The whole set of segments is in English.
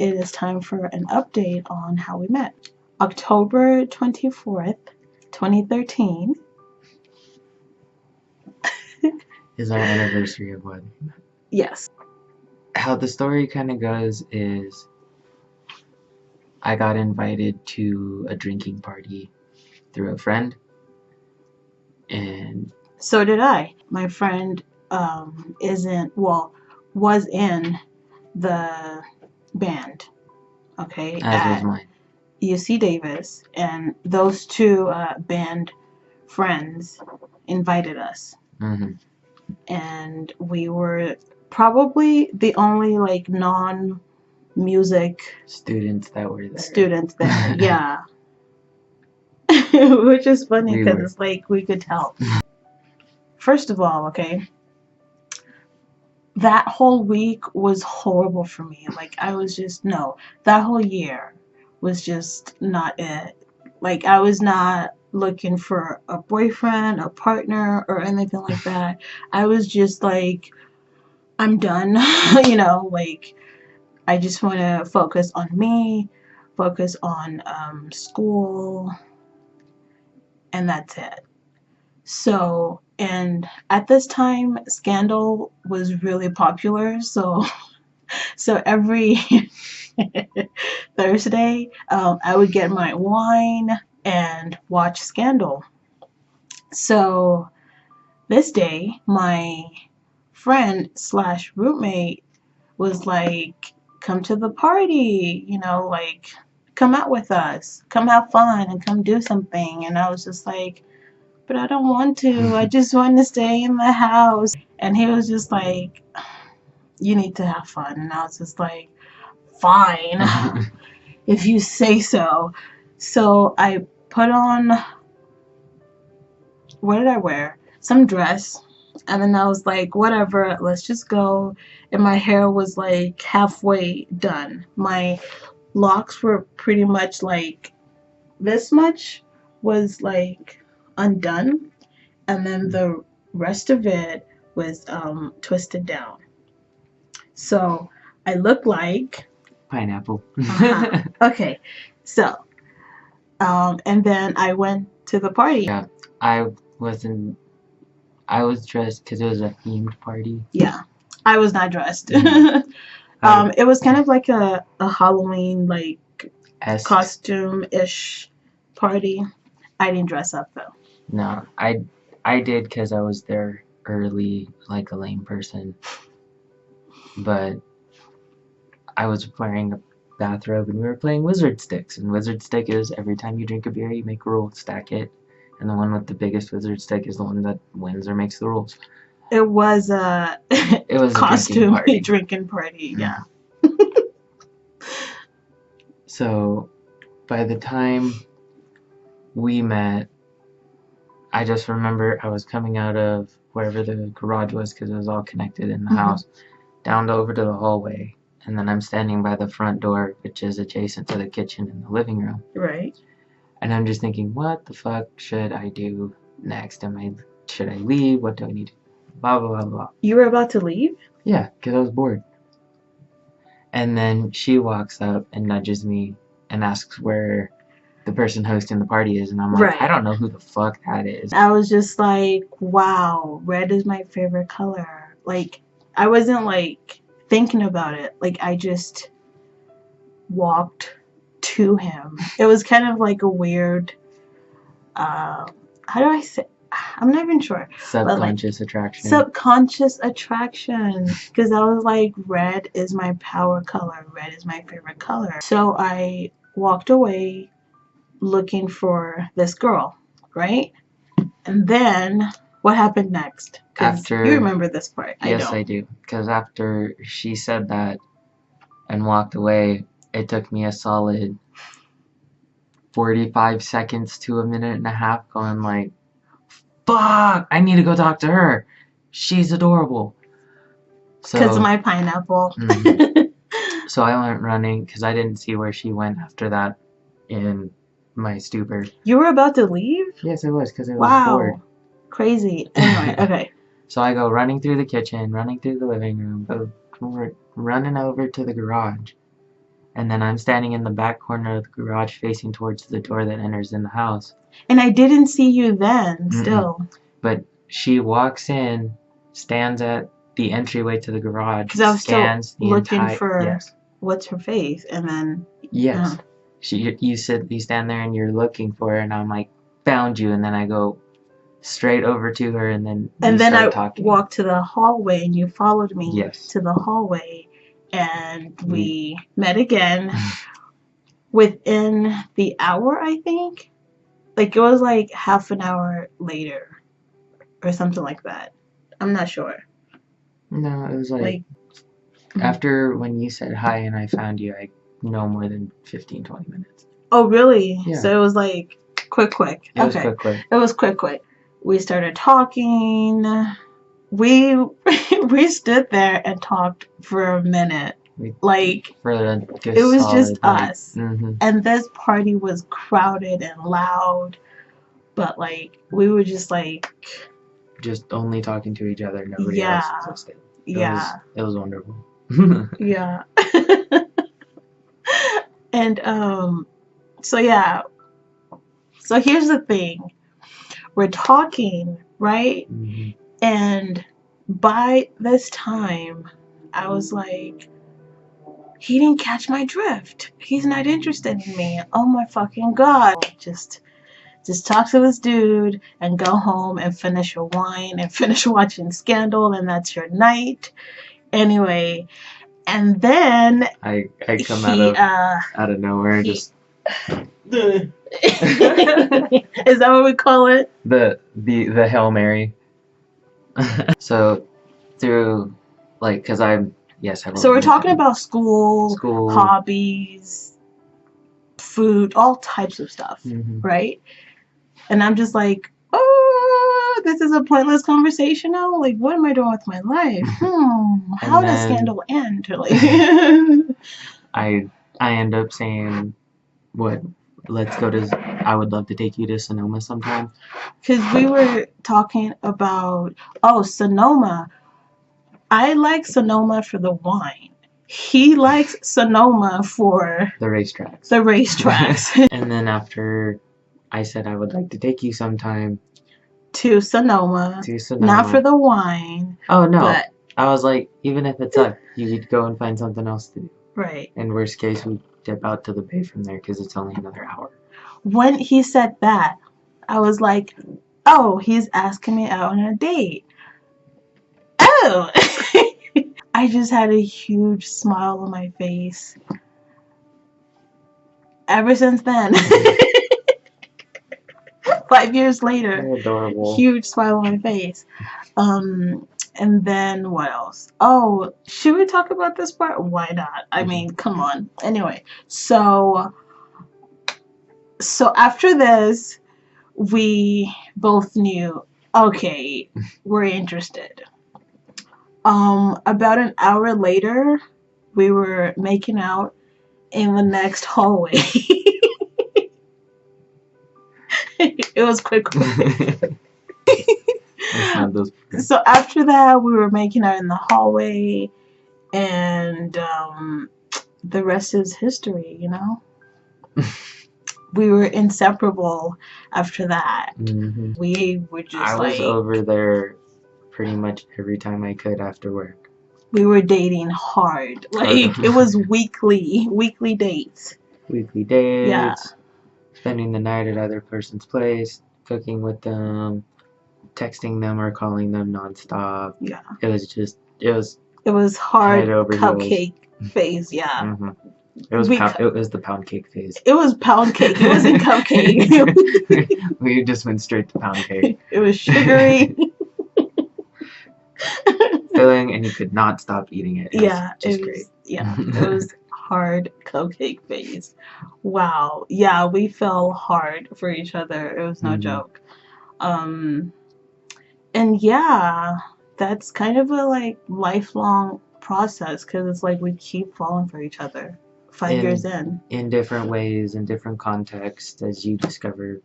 it is time for an update on how we met. October 24th, 2013 is our anniversary of wedding. Yes. How the story kind of goes is I got invited to a drinking party through a friend, and so did I. My friend was in the band, okay, as was mine. UC Davis, and those two band friends invited us. Mm-hmm. And we were probably the only like non-music students that were there. Yeah. Which is funny because it's like we could tell. First of all, okay, that whole week was horrible for me. Like I was just that whole year was just not it. Like I was not looking for a boyfriend, a partner, or anything like that. I was just like, I'm done. Like I just want to focus on me, focus on school, and that's it. So, and at this time, Scandal was really popular. So every Thursday, I would get my wine and watch Scandal. So this day, my friend / roommate was like, come to the party, like come out with us, come have fun and come do something. And I was just like, but I don't want to. I just want to stay in the house. And he was just like, you need to have fun. And I was just like, fine, if you say so. So I put on, what did I wear? Some dress. And then I was like, whatever, let's just go. And my hair was like halfway done. My locks were pretty much like this much was like undone. And then the rest of it was twisted down. So I look like pineapple. Okay, so and then I went to the party. Yeah, I was dressed because it was a themed party. Yeah, I was not dressed. It was kind of like a Halloween like costume-ish party. I didn't dress up though. No, I did because I was there early, like a lame person. But I was wearing a bathrobe and we were playing Wizard Sticks. And Wizard Stick is every time you drink a beer, you make a rule, stack it. And the one with the biggest Wizard Stick is the one that wins or makes the rules. It was a costume drinking party. Yeah. So by the time we met, I just remember I was coming out of wherever the garage was because it was all connected in the house, down over to the hallway. And then I'm standing by the front door, which is adjacent to the kitchen and the living room. Right. And I'm just thinking, what the fuck should I do next? Should I leave? What do I need to do? Blah, blah, blah, blah. You were about to leave? Yeah, because I was bored. And then she walks up and nudges me and asks where the person hosting the party is. And I'm like, I don't know who the fuck that is. I was just like, wow, red is my favorite color. Like, I wasn't like thinking about it. Like, I just walked to him. It was kind of like a weird, how do I say? I'm not even sure. Subconscious attraction. Subconscious attraction. Because I was like, red is my power color. Red is my favorite color. So I walked away looking for this girl, right? And then what happened next? After you remember this part. Yes, I do. Because after she said that and walked away, it took me a solid 45 seconds to a minute and a half going like, fuck, I need to go talk to her. She's adorable. Because of my pineapple. So I went running because I didn't see where she went after that in my stupor. You were about to leave? Yes, I was because I was bored. Crazy. Anyway, okay. So I go running through the kitchen, running through the living room, running over to the garage. And then I'm standing in the back corner of the garage facing towards the door that enters in the house. And I didn't see you then, still. But she walks in, stands at the entryway to the garage, Because I was scans still the looking entire... for Yes. what's her face, and then... Yes. You stand there and you're looking for her, and I'm like, found you, and then I go straight over to her, and then I talking. walked to the hallway, and you followed me Yes. to the hallway, and we met again within the hour, I think. Like, it was like half an hour later or something like that. I'm not sure. No, it was like after when you said hi and I found you, no more than 15-20 minutes. Oh, really? Yeah. So it was like quick. It was quick. It was quick. We started talking. We stood there and talked for a minute. It was just us. And this party was crowded and loud, but like we were just only talking to each other. Nobody else existed. It was wonderful. Yeah. And so here's the thing. We're talking, right? And by this time I was like, he didn't catch my drift. He's not interested in me. Oh my fucking god. Just talk to this dude and go home and finish your wine and finish watching Scandal, and that's your night. Anyway, and then I come out of nowhere and just is that what we call it? The Hail Mary. So through because so we're talking about school, hobbies, food, all types of stuff, right? And I'm just like, oh, this is a pointless conversation now. Like, what am I doing with my life? How does Scandal end? Like, I end up saying, what? Let's go to. I would love to take you to Sonoma sometime. Because we were talking about Sonoma. I like Sonoma for the wine. He likes Sonoma for the racetracks. And then after I said I would like to take you sometime to Sonoma. Not for the wine. Oh no. But I was like, even if it sucked, you could go and find something else to do. Right. In worst case, we dip out to the bay from there because it's only another hour. When he said that, I was like, oh, he's asking me out on a date. Oh! I just had a huge smile on my face. Ever since then. 5 years later. You're adorable. Huge smile on my face. And then what else? Oh, should we talk about this part? Why not? I mean, come on. Anyway, so after this, we both knew, okay, we're interested. About an hour later, we were making out in the next hallway. It was quick. So after that, we were making out in the hallway, and the rest is history, you know? We were inseparable after that. We were just I was over there pretty much every time I could after work. We were dating hard. Like, it was weekly dates. Weekly dates. Yeah. Spending the night at other person's place, cooking with them, texting them or calling them nonstop. Yeah. It was hard cupcake phase, yeah. It was the pound cake phase. It was pound cake. It wasn't cupcake. We just went straight to pound cake. It was sugary. Filling, and you could not stop eating it. It was great. Yeah, it was hard cupcake phase. Wow. Yeah, we fell hard for each other. It was no joke. And yeah, that's kind of a lifelong process, because it's like we keep falling for each other 5 years in different ways, in different contexts, as we discover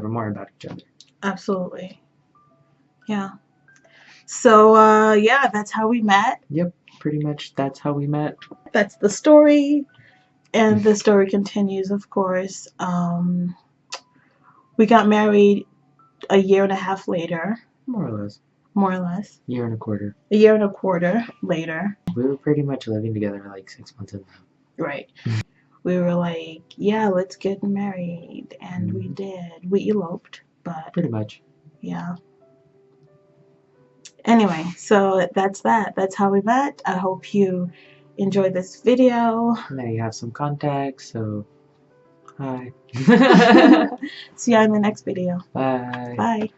more about each other. Absolutely. Yeah. So yeah, that's how we met. Yep, pretty much that's how we met. That's the story. And the story continues, of course. We got married a year and a half later. More or less. More or less. Year and a quarter. A year and a quarter later. We were pretty much living together like 6 months in now. Right. We were like, yeah, let's get married. And we did. We eloped, but. Pretty much. Yeah. Anyway, so that's that. That's how we met. I hope you enjoyed this video. Now you have some contacts, so hi. See you in the next video. Bye. Bye.